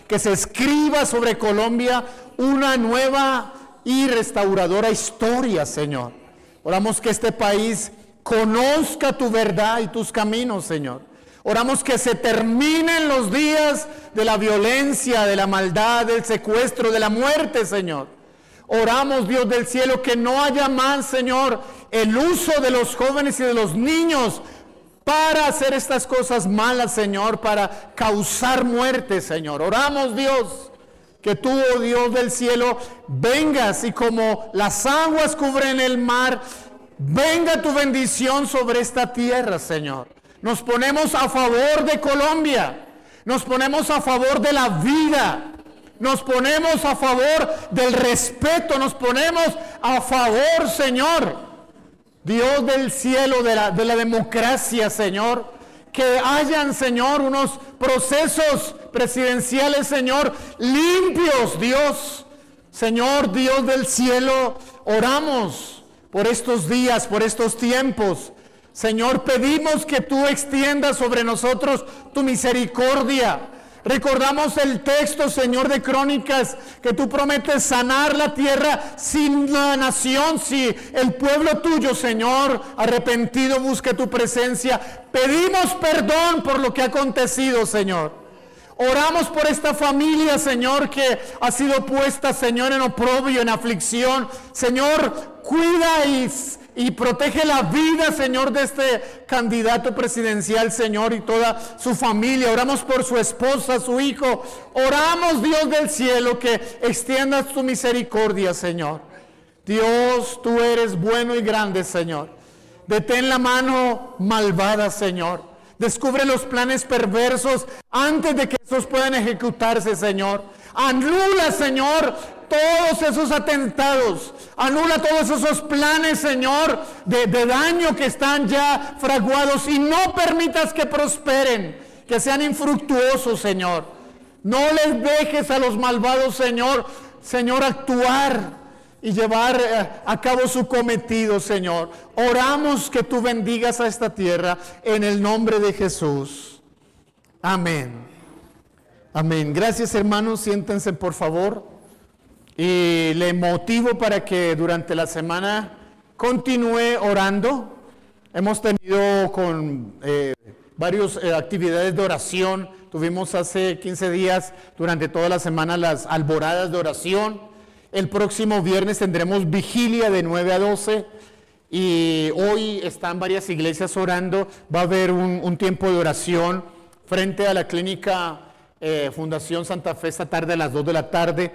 que se escriba sobre Colombia una nueva y restauradora historia, Señor. Oramos que este país conozca tu verdad y tus caminos, Señor. Oramos que se terminen los días de la violencia, de la maldad, del secuestro, de la muerte, Señor. Oramos, Dios del cielo, que no haya más, Señor, el uso de los jóvenes y de los niños para hacer estas cosas malas, Señor, para causar muerte, Señor. Oramos, Dios, que tú, oh Dios del cielo, vengas y como las aguas cubren el mar, venga tu bendición sobre esta tierra, Señor. Nos ponemos a favor de Colombia, nos ponemos a favor de la vida, nos ponemos a favor del respeto, nos ponemos a favor, Señor, Dios del cielo, de la democracia, Señor, que hayan, Señor, unos procesos presidenciales, Señor, limpios, Dios. Señor, Dios del cielo, oramos por estos días, por estos tiempos. Señor, pedimos que tú extiendas sobre nosotros tu misericordia. Recordamos el texto, Señor, de Crónicas, que tú prometes sanar la tierra sin la nación, si el pueblo tuyo, Señor, arrepentido busca tu presencia. Pedimos perdón por lo que ha acontecido, Señor. Oramos por esta familia, Señor, que ha sido puesta, Señor, en oprobio, en aflicción. Señor, cuida y protege la vida, Señor, de este candidato presidencial, Señor, y toda su familia. Oramos por su esposa, su hijo. Oramos, Dios del cielo, que extiendas tu misericordia, Señor. Dios, tú eres bueno y grande, Señor. Detén la mano malvada, Señor. Descubre los planes perversos antes de que esos puedan ejecutarse, Señor. Anula, Señor, todos esos atentados. Anula todos esos planes, Señor, de daño que están ya fraguados. Y no permitas que prosperen, que sean infructuosos, Señor. No les dejes a los malvados, Señor, actuar y llevar a cabo su cometido, Señor. Oramos que tú bendigas a esta tierra en el nombre de Jesús. Amén. Amén. Gracias, hermanos. Siéntense, por favor. Y le motivo para que durante la semana continúe orando. Hemos tenido con varias actividades de oración. Tuvimos hace 15 días, durante toda la semana, las alboradas de oración. El próximo viernes tendremos vigilia de 9 a 12 y hoy están varias iglesias orando. Va a haber un tiempo de oración frente a la clínica Fundación Santa Fe esta tarde a las 2 de la tarde.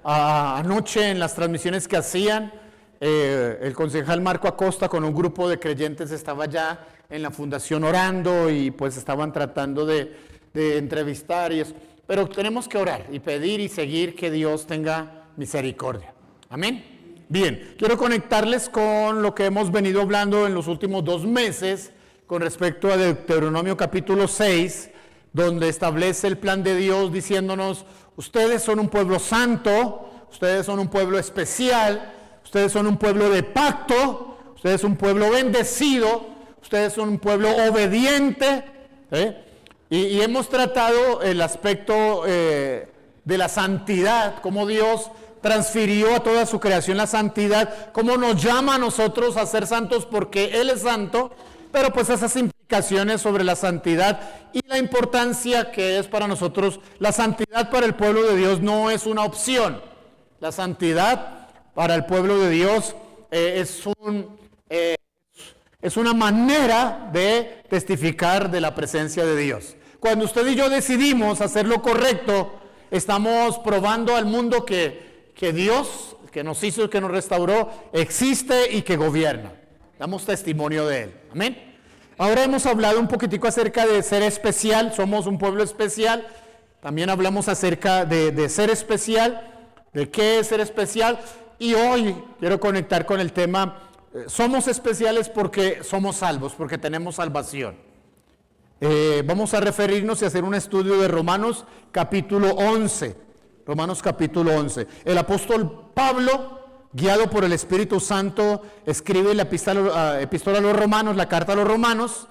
Anoche en las transmisiones que hacían, el concejal Marco Acosta con un grupo de creyentes estaba ya en la fundación orando y pues estaban tratando de entrevistar y eso. Pero tenemos que orar y pedir y seguir que Dios tenga misericordia. Amén. Bien, quiero conectarles con lo que hemos venido hablando en los últimos 2 meses con respecto a Deuteronomio capítulo 6, donde establece el plan de Dios diciéndonos: ustedes son un pueblo santo, ustedes son un pueblo especial, ustedes son un pueblo de pacto, ustedes son un pueblo bendecido, ustedes son un pueblo obediente. Y hemos tratado el aspecto de la santidad, cómo Dios transfirió a toda su creación la santidad, cómo nos llama a nosotros a ser santos porque Él es santo, pero pues esas implicaciones sobre la santidad y la importancia que es para nosotros. La santidad para el pueblo de Dios no es una opción. La santidad para el pueblo de Dios es una manera de testificar de la presencia de Dios. Cuando usted y yo decidimos hacer lo correcto, estamos probando al mundo que Dios, que nos hizo y que nos restauró, existe y que gobierna. Damos testimonio de Él. Amén. Ahora hemos hablado un poquitico acerca de ser especial. Somos un pueblo especial. También hablamos acerca de ser especial, de qué es ser especial. Y hoy quiero conectar con el tema, somos especiales porque somos salvos, porque tenemos salvación. Vamos a referirnos y hacer un estudio de Romanos capítulo 11. Romanos capítulo 11. El apóstol Pablo, guiado por el Espíritu Santo, escribe la epístola a los Romanos, la carta a los Romanos,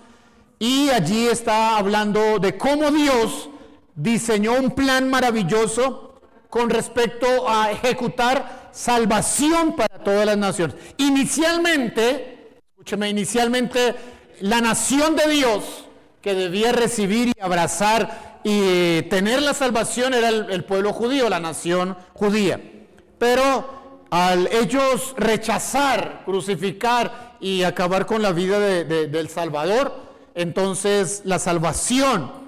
y allí está hablando de cómo Dios diseñó un plan maravilloso con respecto a ejecutar salvación para todas las naciones. Inicialmente, escúcheme, la nación de Dios que debía recibir y abrazar y tener la salvación era el pueblo judío, la nación judía. Pero al ellos rechazar, crucificar y acabar con la vida del Salvador, entonces la salvación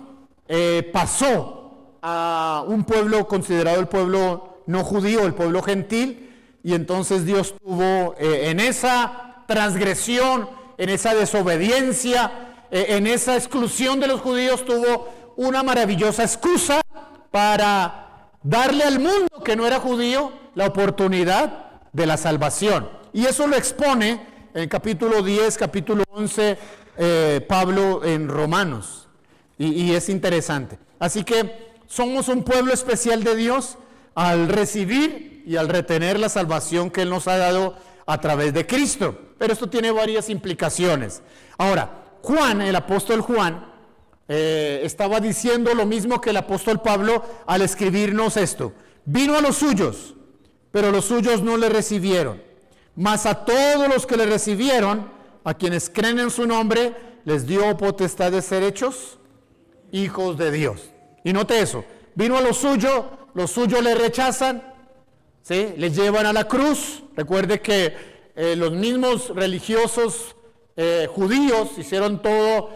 pasó a un pueblo considerado el pueblo no judío, el pueblo gentil, y entonces Dios tuvo en esa transgresión, en esa desobediencia, en esa exclusión de los judíos, tuvo una maravillosa excusa para darle al mundo que no era judío la oportunidad de la salvación. Y eso lo expone en capítulo 10, capítulo 11, Pablo en Romanos. Y es interesante. Así que somos un pueblo especial de Dios al recibir y al retener la salvación que Él nos ha dado a través de Cristo. Pero esto tiene varias implicaciones. Ahora, Juan, el apóstol Juan, estaba diciendo lo mismo que el apóstol Pablo al escribirnos esto. Vino a los suyos, pero los suyos no le recibieron. Mas a todos los que le recibieron, a quienes creen en su nombre, les dio potestad de ser hechos hijos de Dios. Y note eso, vino a los suyos le rechazan, ¿sí? Les llevan a la cruz. Recuerde que los mismos religiosos judíos hicieron todo,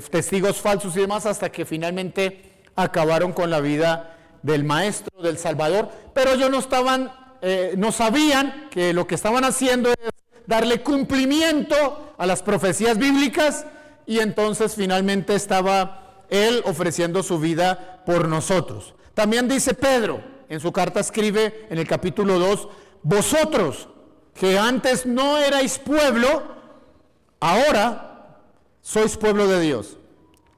testigos falsos y demás, hasta que finalmente acabaron con la vida del Maestro, del Salvador. Pero ellos no sabían que lo que estaban haciendo es darle cumplimiento a las profecías bíblicas, y entonces finalmente estaba Él ofreciendo su vida por nosotros. También dice Pedro, en su carta escribe en el capítulo 2, vosotros que antes no erais pueblo, ahora sois pueblo de Dios.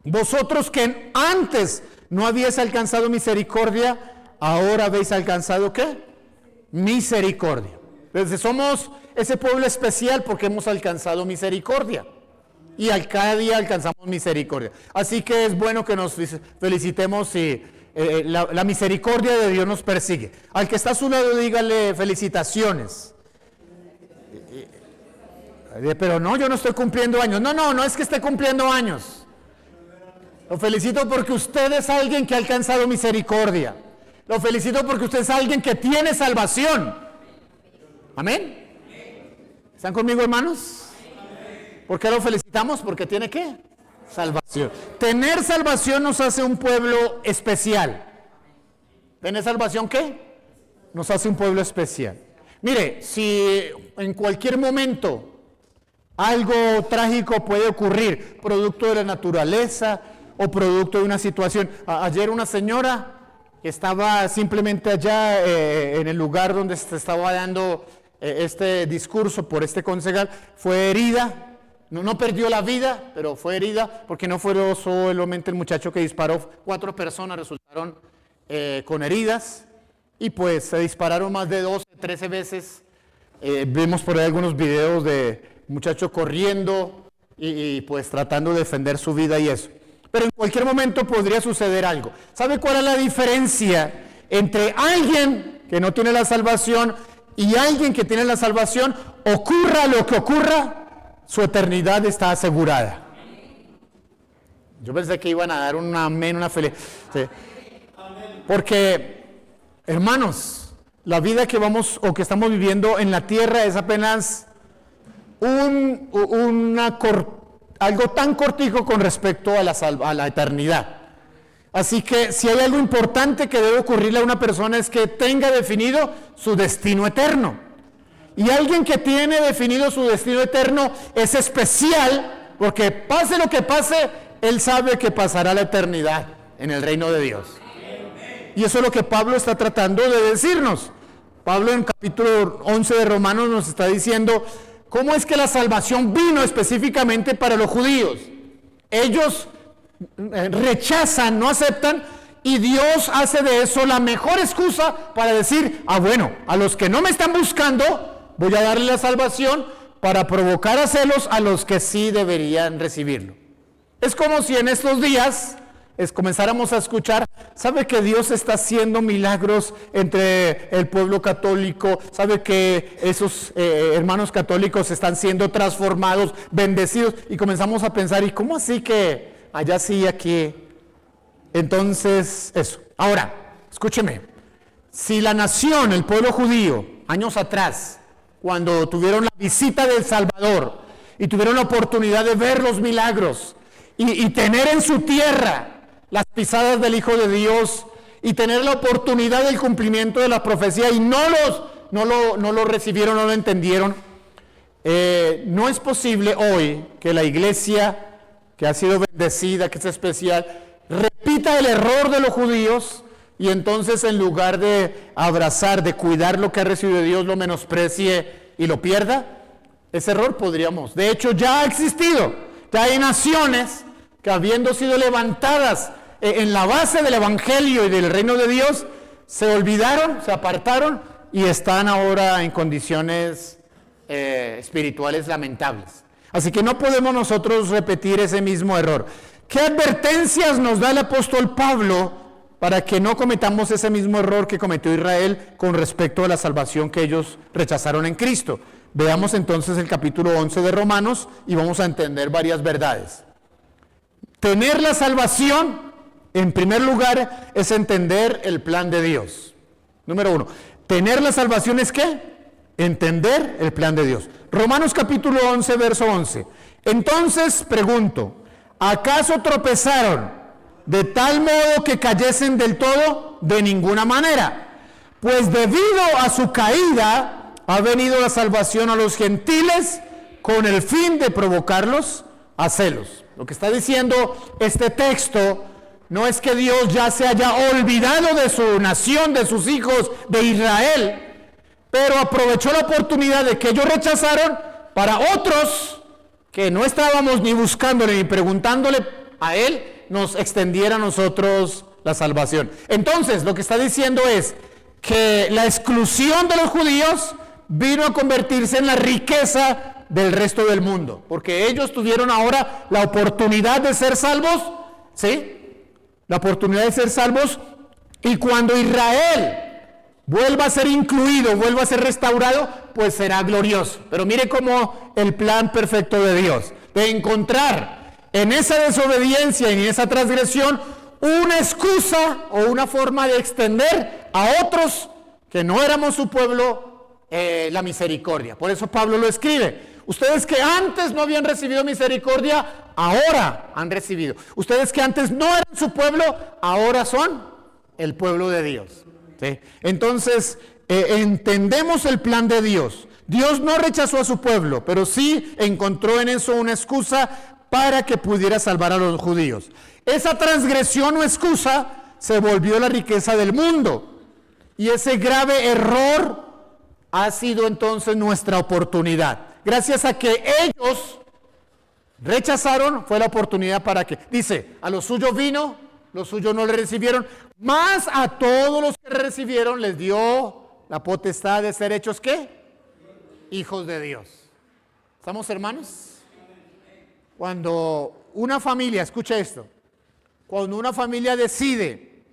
Vosotros que antes no habíais alcanzado misericordia, ahora habéis alcanzado ¿qué? Misericordia. Entonces somos ese pueblo especial porque hemos alcanzado misericordia. Y cada día alcanzamos misericordia. Así que es bueno que nos felicitemos si la misericordia de Dios nos persigue. Al que está a su lado, dígale felicitaciones. Pero no, yo no estoy cumpliendo años. No es que esté cumpliendo años. Lo felicito porque usted es alguien que ha alcanzado misericordia. Lo felicito porque usted es alguien que tiene salvación. Amén. ¿Están conmigo, hermanos? ¿Por qué lo felicitamos? Porque tiene ¿qué? Salvación. Tener salvación nos hace un pueblo especial. ¿Tener salvación qué? Nos hace un pueblo especial. Mire, si en cualquier momento algo trágico puede ocurrir, producto de la naturaleza o producto de una situación. Ayer una señora que estaba simplemente allá en el lugar donde se estaba dando este discurso por este concejal, fue herida. No perdió la vida, pero fue herida porque no fue solamente el muchacho que disparó. 4 personas resultaron con heridas y pues se dispararon más de 12, 13 veces. Vimos por ahí algunos videos de muchacho corriendo y pues tratando de defender su vida y eso. Pero en cualquier momento podría suceder algo. ¿Sabe cuál es la diferencia entre alguien que no tiene la salvación y alguien que tiene la salvación? Ocurra lo que ocurra, su eternidad está asegurada. Yo pensé que iban a dar un amén, una felicidad. Sí. Porque, hermanos, la vida que vamos o que estamos viviendo en la tierra es apenas algo tan cortico con respecto a la eternidad. Así que si hay algo importante que debe ocurrirle a una persona es que tenga definido su destino eterno. Y alguien que tiene definido su destino eterno es especial, porque pase lo que pase, él sabe que pasará la eternidad en el reino de Dios. Y eso es lo que Pablo está tratando de decirnos. Pablo en capítulo 11 de Romanos nos está diciendo cómo es que la salvación vino específicamente para los judíos. Ellos rechazan, no aceptan, y Dios hace de eso la mejor excusa para decir, bueno, a los que no me están buscando, voy a darle la salvación para provocar a celos a los que sí deberían recibirlo. Es como si en estos días comenzáramos a escuchar, sabe que Dios está haciendo milagros entre el pueblo católico, sabe que esos hermanos católicos están siendo transformados, bendecidos, y comenzamos a pensar, ¿y cómo así que allá sí y aquí? Entonces, eso. Ahora, escúcheme, si la nación, el pueblo judío, años atrás, cuando tuvieron la visita del Salvador y tuvieron la oportunidad de ver los milagros y tener en su tierra las pisadas del Hijo de Dios y tener la oportunidad del cumplimiento de la profecía y no lo recibieron, no lo entendieron, no es posible hoy que la iglesia que ha sido bendecida, que es especial, repita el error de los judíos y entonces en lugar de abrazar, de cuidar lo que ha recibido de Dios, lo menosprecie y lo pierda. Ese error podríamos, de hecho ya ha existido, ya hay naciones que habiendo sido levantadas en la base del evangelio y del reino de Dios, se olvidaron, se apartaron y están ahora en condiciones espirituales lamentables. Así que no podemos nosotros repetir ese mismo error. ¿Qué advertencias nos da el apóstol Pablo para que no cometamos ese mismo error que cometió Israel con respecto a la salvación que ellos rechazaron en Cristo? Veamos entonces el capítulo 11 de Romanos y vamos a entender varias verdades. Tener la salvación, en primer lugar, es entender el plan de Dios. Número 1. Tener la salvación es ¿qué? Entender el plan de Dios. Romanos capítulo 11, verso 11. Entonces pregunto, ¿acaso tropezaron de tal modo que cayesen del todo? De ninguna manera. Pues debido a su caída ha venido la salvación a los gentiles con el fin de provocarlos a celos. Lo que está diciendo este texto no es que Dios ya se haya olvidado de su nación, de sus hijos de Israel, pero aprovechó la oportunidad de que ellos rechazaron para otros que no estábamos ni buscándole ni preguntándole a Él, nos extendiera a nosotros la salvación. Entonces, lo que está diciendo es que la exclusión de los judíos vino a convertirse en la riqueza del resto del mundo, porque ellos tuvieron ahora la oportunidad de ser salvos, ¿sí? La oportunidad de ser salvos, y cuando Israel vuelva a ser incluido, vuelva a ser restaurado, pues será glorioso. Pero mire cómo el plan perfecto de Dios, de encontrar en esa desobediencia y en esa transgresión una excusa o una forma de extender a otros que no éramos su pueblo la misericordia. Por eso Pablo lo escribe. Ustedes que antes no habían recibido misericordia, ahora han recibido. Ustedes que antes no eran su pueblo, ahora son el pueblo de Dios. ¿Sí? Entonces, entendemos el plan de Dios. Dios no rechazó a su pueblo, pero sí encontró en eso una excusa para que pudiera salvar a los judíos. Esa transgresión o excusa se volvió la riqueza del mundo. Y ese grave error ha sido entonces nuestra oportunidad. Gracias a que ellos rechazaron, fue la oportunidad para que, dice, a los suyos vino, los suyos no le recibieron, más a todos los que recibieron les dio la potestad de ser hechos, ¿qué? Hijos de Dios. ¿Estamos, hermanos? Cuando una familia, escucha esto, cuando una familia decide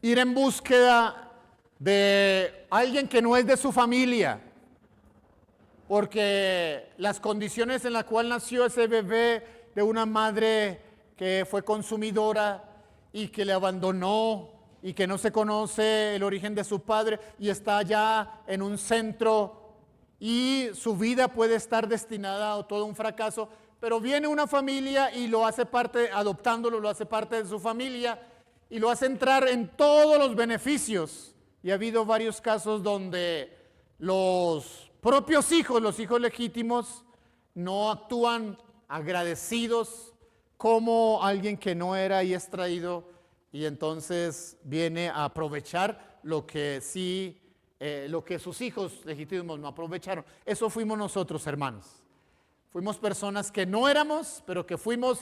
ir en búsqueda de alguien que no es de su familia, porque las condiciones en las cuales nació ese bebé de una madre que fue consumidora y que le abandonó y que no se conoce el origen de su padre y está ya en un centro y su vida puede estar destinada a todo un fracaso, pero viene una familia y lo hace parte, adoptándolo, lo hace parte de su familia y lo hace entrar en todos los beneficios. Y ha habido varios casos donde los propios hijos, los hijos legítimos, no actúan agradecidos como alguien que no era y es traído y entonces viene a aprovechar lo que sí, lo que sus hijos legítimos no aprovecharon. Eso fuimos nosotros, hermanos. Fuimos personas que no éramos, pero que fuimos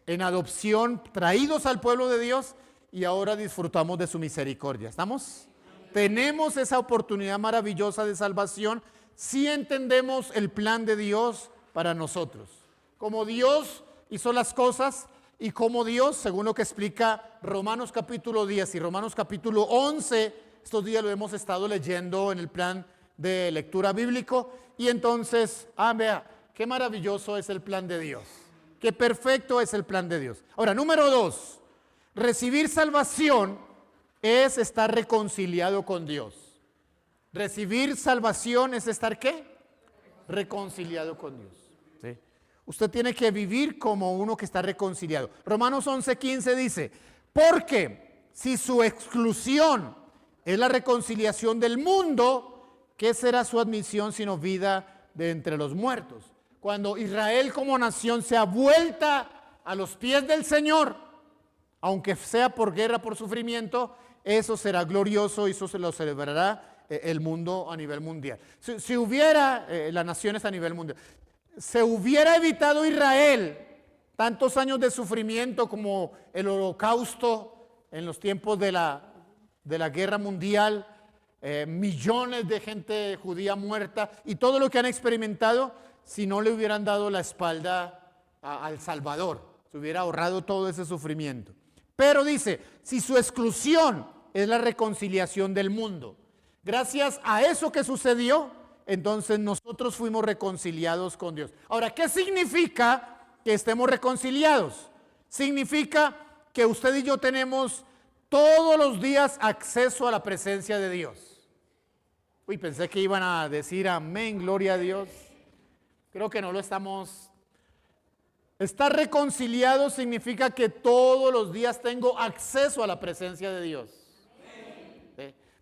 en adopción, traídos al pueblo de Dios y ahora disfrutamos de su misericordia. ¿Estamos? Tenemos esa oportunidad maravillosa de salvación si entendemos el plan de Dios para nosotros. Como Dios hizo las cosas, y cómo Dios, según lo que explica Romanos capítulo 10 y Romanos capítulo 11, estos días lo hemos estado leyendo en el plan de lectura bíblico, y entonces, vea, qué maravilloso es el plan de Dios, qué perfecto es el plan de Dios. Ahora, número 2, recibir salvación es estar reconciliado con Dios. Recibir salvación es estar ¿qué? Reconciliado con Dios. ¿Sí? Usted tiene que vivir como uno que está reconciliado. Romanos 11:15 dice, porque si su exclusión es la reconciliación del mundo, ¿qué será su admisión sino vida de entre los muertos? Cuando Israel como nación sea vuelta a los pies del Señor, aunque sea por guerra, por sufrimiento, eso será glorioso y eso se lo celebrará el mundo a nivel mundial. Si hubiera, las naciones a nivel mundial, se hubiera evitado Israel tantos años de sufrimiento como el holocausto en los tiempos de la guerra mundial, millones de gente judía muerta y todo lo que han experimentado, si no le hubieran dado la espalda al Salvador, se hubiera ahorrado todo ese sufrimiento. Pero dice, si su exclusión es la reconciliación del mundo, gracias a eso que sucedió, entonces nosotros fuimos reconciliados con Dios. Ahora, ¿qué significa que estemos reconciliados? Significa que usted y yo tenemos todos los días acceso a la presencia de Dios. Uy, pensé que iban a decir amén, gloria a Dios. Creo que no lo estamos. Estar reconciliado significa que todos los días tengo acceso a la presencia de Dios.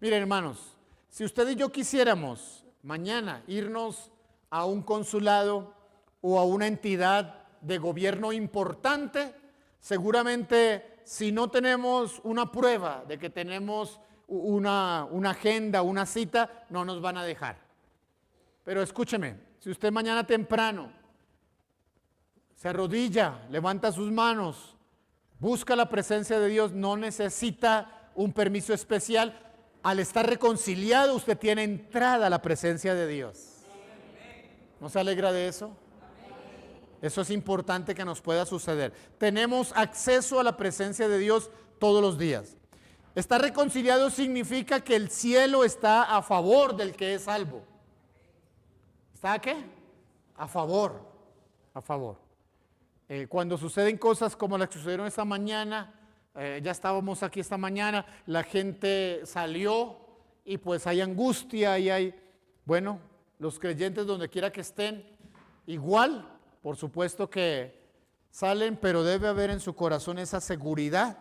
Miren, hermanos, si usted y yo quisiéramos mañana irnos a un consulado o a una entidad de gobierno importante, seguramente si no tenemos una prueba de que tenemos una agenda, una cita, no nos van a dejar. Pero escúcheme, si usted mañana temprano se arrodilla, levanta sus manos, busca la presencia de Dios, no necesita un permiso especial. Al estar reconciliado, usted tiene entrada a la presencia de Dios. ¿No se alegra de eso? Eso es importante que nos pueda suceder. Tenemos acceso a la presencia de Dios todos los días. Estar reconciliado significa que el cielo está a favor del que es salvo. ¿Está a qué? A favor. A favor. Cuando suceden cosas como las que sucedieron esta mañana, ya estábamos aquí esta mañana, la gente salió y pues hay angustia y hay, bueno, los creyentes donde quiera que estén, igual, por supuesto que salen, pero debe haber en su corazón esa seguridad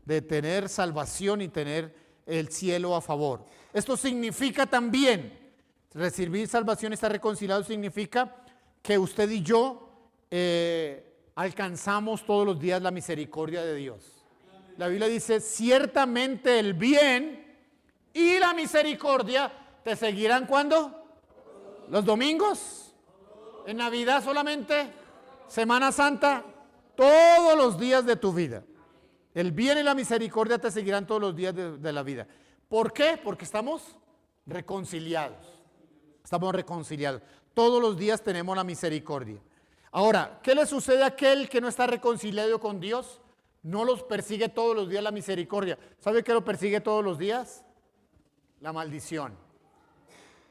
de tener salvación y tener el cielo a favor. Esto significa también, recibir salvación, estar reconciliado, significa que usted y yo alcanzamos todos los días la misericordia de Dios. La Biblia dice, ciertamente el bien y la misericordia te seguirán, ¿cuándo? ¿Los domingos? ¿En Navidad solamente? ¿Semana Santa? Todos los días de tu vida. El bien y la misericordia te seguirán todos los días de la vida. ¿Por qué? Porque estamos reconciliados. Estamos reconciliados. Todos los días tenemos la misericordia. Ahora, ¿qué le sucede a aquel que no está reconciliado con Dios? No los persigue todos los días la misericordia. ¿Sabe qué lo persigue todos los días? La maldición.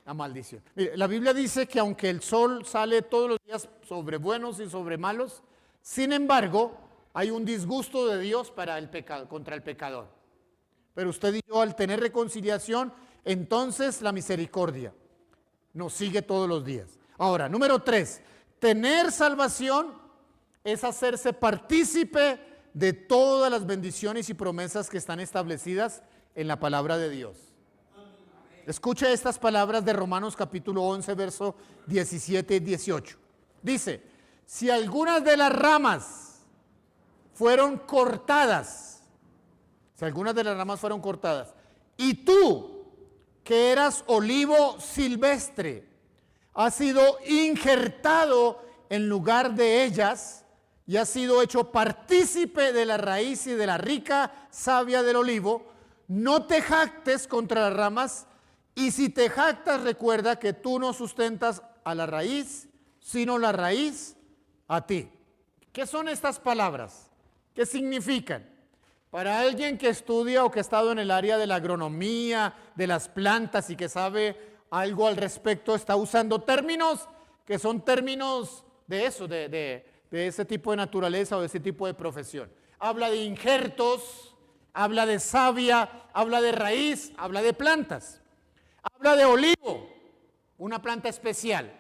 La maldición. Mire, la Biblia dice que aunque el sol sale todos los días sobre buenos y sobre malos, sin embargo, hay un disgusto de Dios para el pecado, contra el pecador. Pero usted y yo, al tener reconciliación, entonces la misericordia nos sigue todos los días. Ahora, número 3, tener salvación es hacerse partícipe de todas las bendiciones y promesas que están establecidas en la palabra de Dios. Escuche estas palabras de Romanos capítulo 11, verso 17 y 18. Dice, si algunas de las ramas fueron cortadas, y tú, que eras olivo silvestre, has sido injertado en lugar de ellas, y has sido hecho partícipe de la raíz y de la rica savia del olivo, no te jactes contra las ramas, y si te jactas, recuerda que tú no sustentas a la raíz, sino la raíz a ti. ¿Qué son estas palabras? ¿Qué significan? Para alguien que estudia o que ha estado en el área de la agronomía, de las plantas y que sabe algo al respecto, está usando términos que son términos de eso, de ese tipo de naturaleza o de ese tipo de profesión. Habla de injertos, habla de savia, habla de raíz, habla de plantas. Habla de olivo, una planta especial,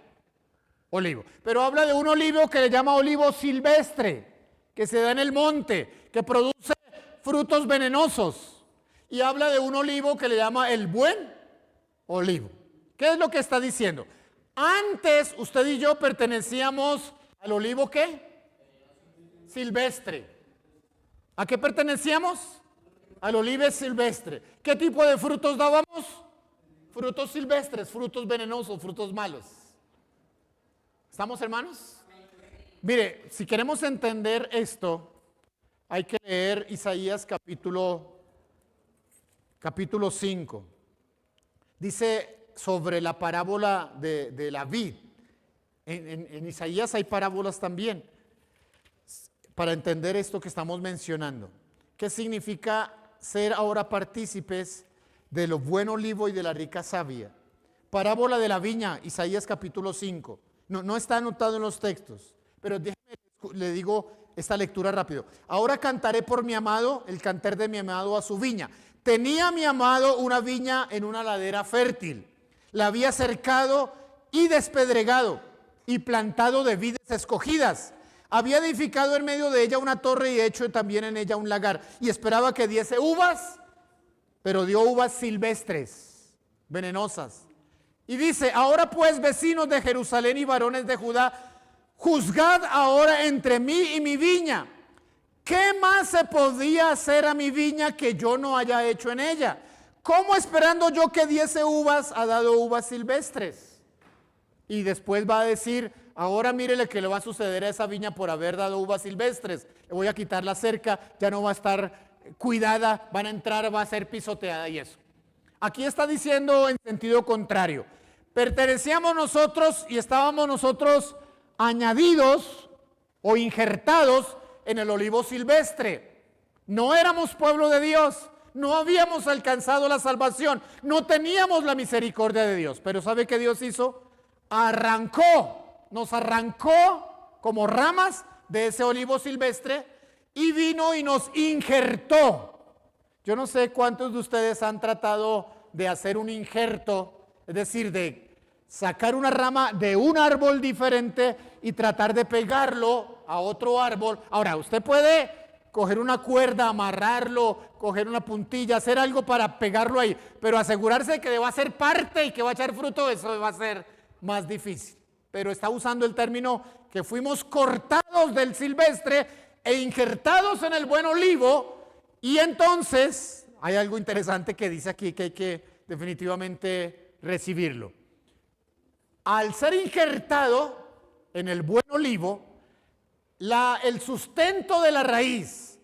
olivo. Pero habla de un olivo que le llama olivo silvestre, que se da en el monte, que produce frutos venenosos. Y habla de un olivo que le llama el buen olivo. ¿Qué es lo que está diciendo? Antes usted y yo pertenecíamos al olivo ¿qué? Silvestre. ¿A qué pertenecíamos? Al olivo silvestre. ¿Qué tipo de frutos dábamos? Frutos silvestres, frutos venenosos, frutos malos. ¿Estamos, hermanos? Mire, si queremos entender esto, hay que leer Isaías capítulo 5. Dice sobre la parábola de la vid. En Isaías hay parábolas también para entender esto que estamos mencionando. ¿Qué significa ser ahora partícipes de lo buen olivo y de la rica savia? Parábola de la viña, Isaías capítulo 5. No está anotado en los textos, pero déjeme, le digo esta lectura rápido. Ahora cantaré por mi amado, el cantar de mi amado a su viña. Tenía mi amado una viña en una ladera fértil. La había cercado y despedregado y plantado de vides escogidas. Había edificado en medio de ella una torre y hecho también en ella un lagar. Y esperaba que diese uvas, pero dio uvas silvestres, venenosas. Y dice, ahora pues, vecinos de Jerusalén y varones de Judá, juzgad ahora entre mí y mi viña. ¿Qué más se podía hacer a mi viña que yo no haya hecho en ella? ¿Cómo esperando yo que diese uvas, ha dado uvas silvestres? Y después va a decir, ahora mírele que le va a suceder a esa viña por haber dado uvas silvestres. Le voy a quitar la cerca, ya no va a estar cuidada, van a entrar, va a ser pisoteada y eso. Aquí está diciendo en sentido contrario. Pertenecíamos nosotros y estábamos nosotros añadidos o injertados en el olivo silvestre. No éramos pueblo de Dios, no habíamos alcanzado la salvación, no teníamos la misericordia de Dios. Pero ¿sabe qué Dios hizo? Nos arrancó como ramas de ese olivo silvestre y vino y nos injertó. Yo no sé cuántos de ustedes han tratado de hacer un injerto, es decir, de sacar una rama de un árbol diferente y tratar de pegarlo a otro árbol. Ahora, usted puede coger una cuerda, amarrarlo, coger una puntilla, hacer algo para pegarlo ahí, pero asegurarse de que va a ser parte y que va a echar fruto, eso va a ser más difícil. Pero está usando el término que fuimos cortados del silvestre e injertados en el buen olivo. Y entonces hay algo interesante que dice aquí que hay que definitivamente recibirlo. Al ser injertado en el buen olivo, el sustento de la raíz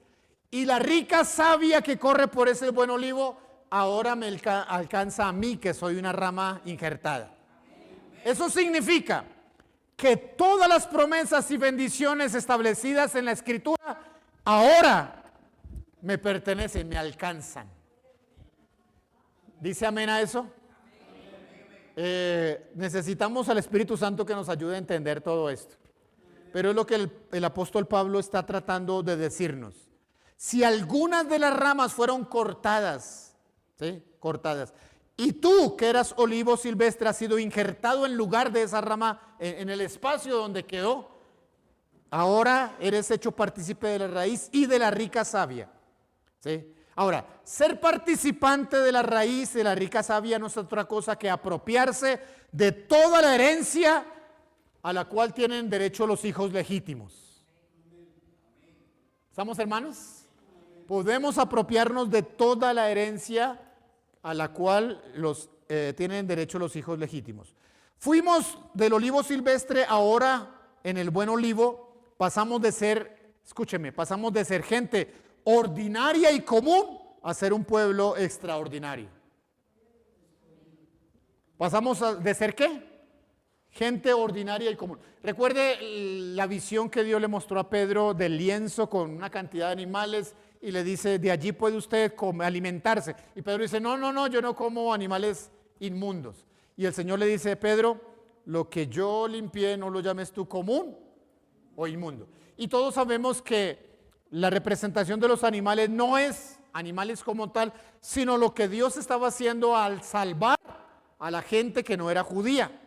y la rica savia que corre por ese buen olivo, ahora me alcanza a mí que soy una rama injertada. Eso significa que todas las promesas y bendiciones establecidas en la Escritura ahora me pertenecen, me alcanzan. ¿Dice amén a eso? Necesitamos al Espíritu Santo que nos ayude a entender todo esto. Pero es lo que el apóstol Pablo está tratando de decirnos. Si algunas de las ramas fueron cortadas, ¿sí? Cortadas, y tú que eras olivo silvestre has sido injertado en lugar de esa rama en el espacio donde quedó, ahora eres hecho partícipe de la raíz y de la rica savia. ¿Sí? Ahora, ser participante de la raíz de la rica savia no es otra cosa que apropiarse de toda la herencia a la cual tienen derecho los hijos legítimos. ¿Estamos, hermanos? Podemos apropiarnos de toda la herencia a la cual tienen derecho los hijos legítimos. Fuimos del olivo silvestre, ahora en el buen olivo pasamos de ser, escúcheme, pasamos de ser gente ordinaria y común a ser un pueblo extraordinario. Pasamos de ser ¿qué? gente ordinaria y común. Recuerde la visión que Dios le mostró a Pedro del lienzo con una cantidad de animales y le dice, de allí puede usted alimentarse. Y Pedro dice, no, yo no como animales inmundos. Y el Señor le dice, Pedro, lo que yo limpié no lo llames tú común o inmundo. Y todos sabemos que la representación de los animales no es animales como tal, sino lo que Dios estaba haciendo al salvar a la gente que no era judía.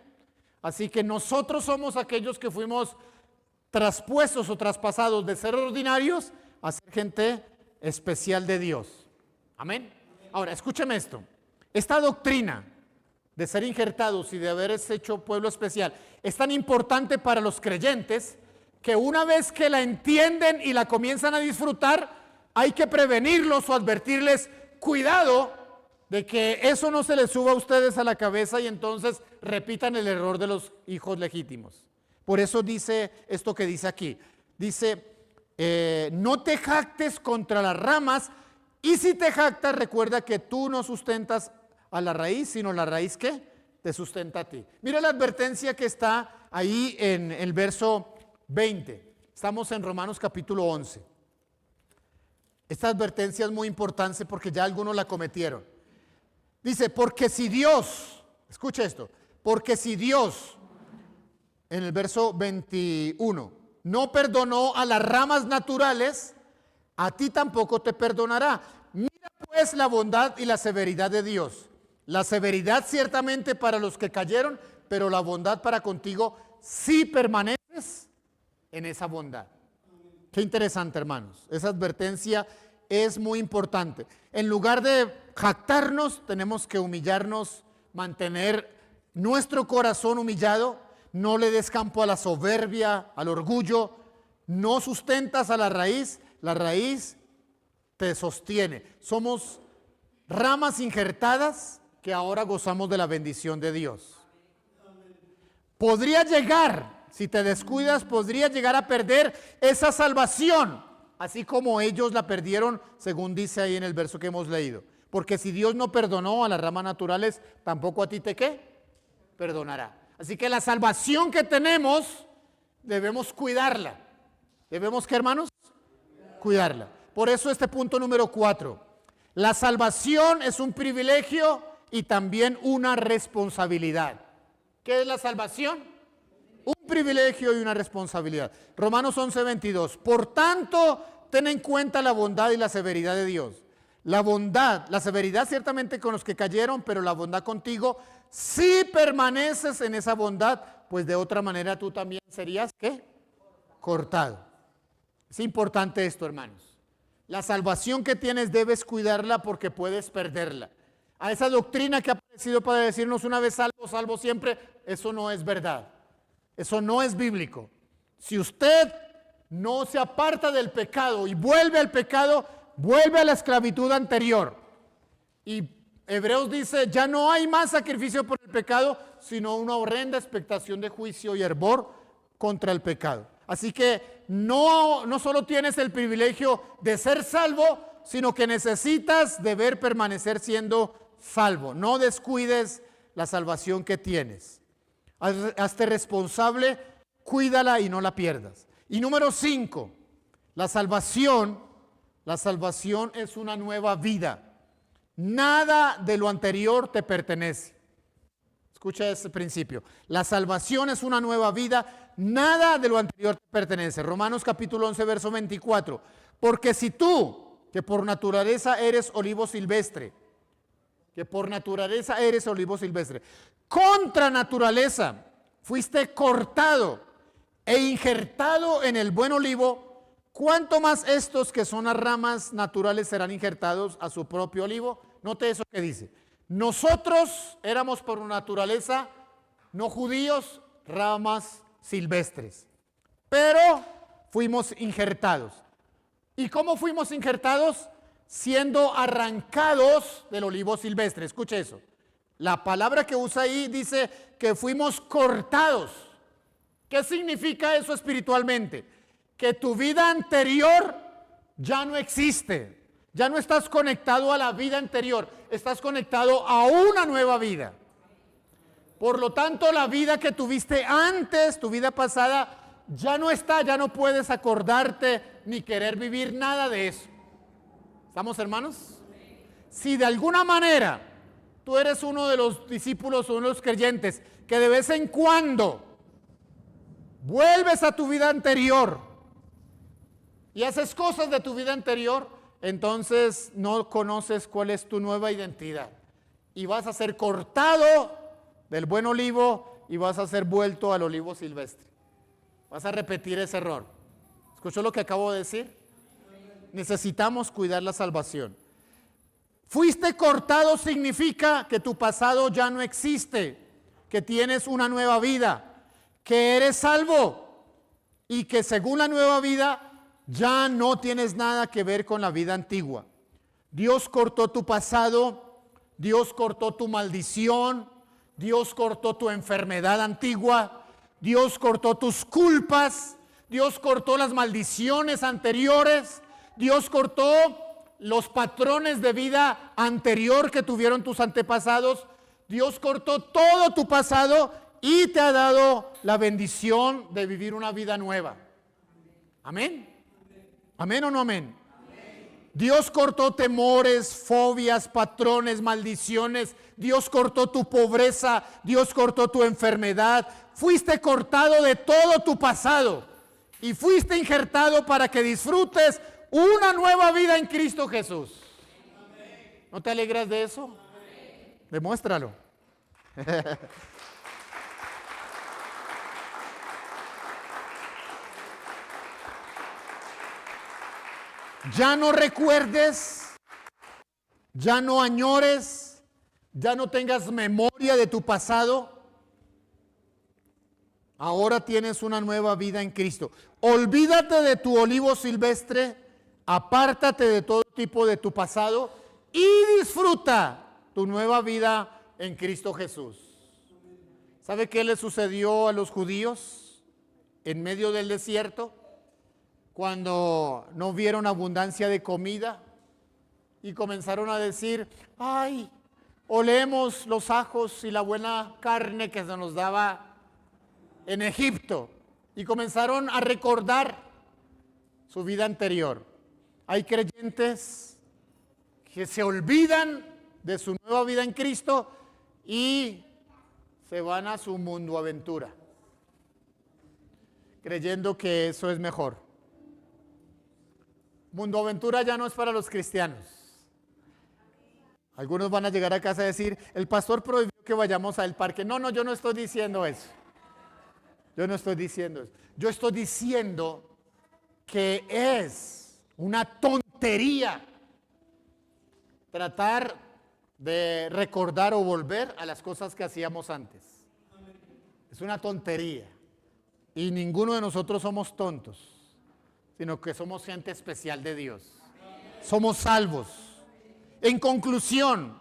Así que nosotros somos aquellos que fuimos traspuestos o traspasados de ser ordinarios a ser gente especial de Dios. Amén. Ahora, escúcheme esto. Esta doctrina de ser injertados y de haberse hecho pueblo especial es tan importante para los creyentes que una vez que la entienden y la comienzan a disfrutar, hay que prevenirlos o advertirles, cuidado de que eso no se les suba a ustedes a la cabeza y entonces repitan el error de los hijos legítimos. Por eso dice esto que dice aquí. Dice, no te jactes contra las ramas, y si te jactas, recuerda que tú no sustentas a la raíz, sino la raíz que te sustenta a ti. Mira la advertencia que está ahí en el verso 20. Estamos en Romanos capítulo 11. Esta advertencia es muy importante porque ya algunos la cometieron. Dice, porque si Dios, escucha esto, porque si Dios, en el verso 21, no perdonó a las ramas naturales, a ti tampoco te perdonará. Mira pues la bondad y la severidad de Dios. La severidad ciertamente para los que cayeron, pero la bondad para contigo si permaneces en esa bondad. Qué interesante, hermanos. Esa advertencia es muy importante. En lugar de jactarnos, tenemos que humillarnos, mantener nuestro corazón humillado. No le des campo a la soberbia, al orgullo. No sustentas a la raíz te sostiene. Somos ramas injertadas que ahora gozamos de la bendición de Dios. Podría llegar, si te descuidas, podría llegar a perder esa salvación, así como ellos la perdieron, según dice ahí en el verso que hemos leído. Porque si Dios no perdonó a las ramas naturales, tampoco a ti te ¿qué? Perdonará. Así que la salvación que tenemos, debemos cuidarla. ¿Debemos qué, hermanos? Cuidarla. Por eso este punto número 4. La salvación es un privilegio y también una responsabilidad. ¿Qué es la salvación? Un privilegio y una responsabilidad. Romanos 11:22. Por tanto, ten en cuenta la bondad y la severidad de Dios. La bondad, la severidad ciertamente con los que cayeron, pero la bondad contigo, si permaneces en esa bondad, pues de otra manera tú también serías, ¿qué? Cortado. Es importante esto, hermanos. La salvación que tienes debes cuidarla porque puedes perderla. A esa doctrina que ha aparecido para decirnos una vez salvo, salvo siempre, eso no es verdad. Eso no es bíblico. Si usted no se aparta del pecado y vuelve al pecado, vuelve a la esclavitud anterior. Y Hebreos dice, ya no hay más sacrificio por el pecado, sino una horrenda expectación de juicio y hervor contra el pecado. Así que no solo tienes el privilegio de ser salvo, sino que necesitas deber permanecer siendo salvo. No descuides la salvación que tienes. Hazte responsable, cuídala y no la pierdas. Y número 5, la salvación es una nueva vida. Nada de lo anterior te pertenece. Escucha ese principio. La salvación es una nueva vida, nada de lo anterior te pertenece. Romanos capítulo 11, verso 24. Porque si tú, que por naturaleza eres olivo silvestre, contra naturaleza fuiste cortado e injertado en el buen olivo, ¿cuánto más estos que son las ramas naturales serán injertados a su propio olivo? Note eso que dice. Nosotros éramos por naturaleza no judíos, ramas silvestres, pero fuimos injertados. ¿Y cómo fuimos injertados? Siendo arrancados del olivo silvestre. Escuche eso. La palabra que usa ahí dice que fuimos cortados. ¿Qué significa eso espiritualmente? Que tu vida anterior ya no existe. Ya no estás conectado a la vida anterior. Estás conectado a una nueva vida. Por lo tanto, la vida que tuviste antes, tu vida pasada, ya no está, ya no puedes acordarte ni querer vivir nada de eso. ¿Estamos, hermanos? Si de alguna manera tú eres uno de los discípulos o uno de los creyentes que de vez en cuando vuelves a tu vida anterior y haces cosas de tu vida anterior, entonces no conoces cuál es tu nueva identidad. Y vas a ser cortado del buen olivo y vas a ser vuelto al olivo silvestre. Vas a repetir ese error. ¿Escuchó lo que acabo de decir? Necesitamos cuidar la salvación. Fuiste cortado significa que tu pasado ya no existe, que tienes una nueva vida, que eres salvo y que según la nueva vida ya no tienes nada que ver con la vida antigua. Dios cortó tu pasado, Dios cortó tu maldición, Dios cortó tu enfermedad antigua, Dios cortó tus culpas, Dios cortó las maldiciones anteriores, Dios cortó los patrones de vida anterior que tuvieron tus antepasados. Dios cortó todo tu pasado y te ha dado la bendición de vivir una vida nueva. Amén. ¿Amén o no amén? Dios cortó temores, fobias, patrones, maldiciones. Dios cortó tu pobreza. Dios cortó tu enfermedad. Fuiste cortado de todo tu pasado y fuiste injertado para que disfrutes una nueva vida en Cristo Jesús. ¿No te alegras de eso? Demuéstralo. Ya no recuerdes, ya no añores, ya no tengas memoria de tu pasado. Ahora tienes una nueva vida en Cristo. Olvídate de tu olivo silvestre, apártate de todo tipo de tu pasado y disfruta tu nueva vida en Cristo Jesús. ¿Sabe qué le sucedió a los judíos en medio del desierto? Cuando no vieron abundancia de comida y comenzaron a decir, ay, olemos los ajos y la buena carne que se nos daba en Egipto. Y comenzaron a recordar su vida anterior. Hay creyentes que se olvidan de su nueva vida en Cristo y se van a su mundo aventura, creyendo que eso es mejor. Mundo aventura ya no es para los cristianos. Algunos van a llegar a casa a decir, el pastor prohibió que vayamos al parque. No, yo no estoy diciendo eso. Yo no estoy diciendo eso. Yo estoy diciendo que es una tontería tratar de recordar o volver a las cosas que hacíamos antes. Es una tontería. Y ninguno de nosotros somos tontos, sino que somos gente especial de Dios. Somos salvos. En conclusión,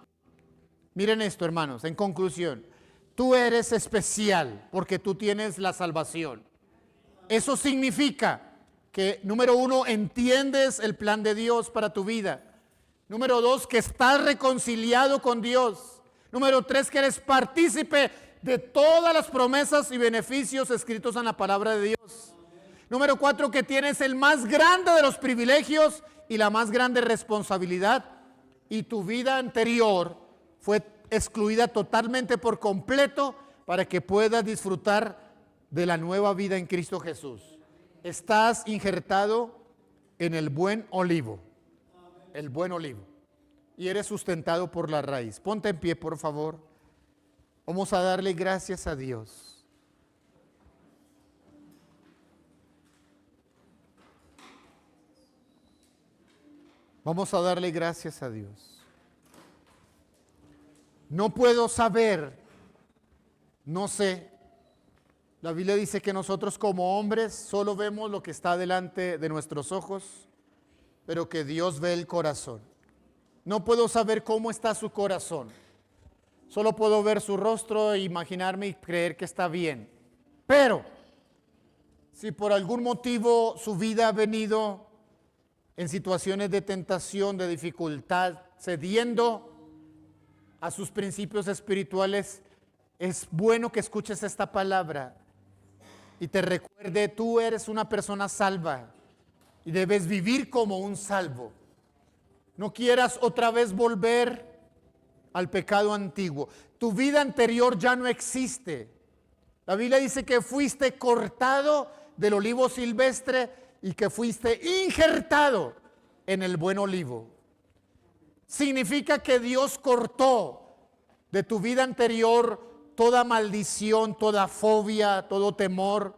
miren esto, hermanos, en conclusión, tú eres especial porque tú tienes la salvación. Eso significa que, número uno, entiendes el plan de Dios para tu vida. Número dos, que estás reconciliado con Dios. Número tres, que eres partícipe de todas las promesas y beneficios escritos en la palabra de Dios. Número cuatro, que tienes el más grande de los privilegios y la más grande responsabilidad. Y tu vida anterior fue excluida totalmente por completo para que puedas disfrutar de la nueva vida en Cristo Jesús. Estás injertado en el buen olivo. El buen olivo. Y eres sustentado por la raíz. Ponte en pie, por favor. Vamos a darle gracias a Dios. Vamos a darle gracias a Dios. No puedo saber, no sé. La Biblia dice que nosotros como hombres solo vemos lo que está delante de nuestros ojos, pero que Dios ve el corazón. No puedo saber cómo está su corazón. Solo puedo ver su rostro e imaginarme y creer que está bien. Pero si por algún motivo su vida ha venido en situaciones de tentación, de dificultad, cediendo a sus principios espirituales, es bueno que escuches esta palabra y te recuerde, tú eres una persona salva y debes vivir como un salvo. No quieras otra vez volver al pecado antiguo. Tu vida anterior ya no existe. La Biblia dice que fuiste cortado del olivo silvestre y que fuiste injertado en el buen olivo. Significa que Dios cortó de tu vida anterior toda maldición, toda fobia, todo temor,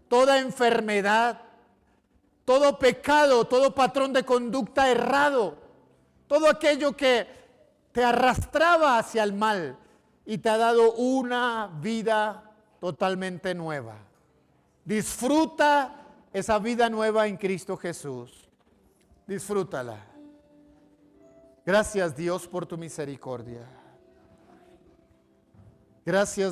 toda enfermedad, todo pecado, todo patrón de conducta errado, todo aquello que te arrastraba hacia el mal y te ha dado una vida totalmente nueva. Disfruta esa vida nueva en Cristo Jesús. Disfrútala. Gracias, Dios, por tu misericordia. Gracias.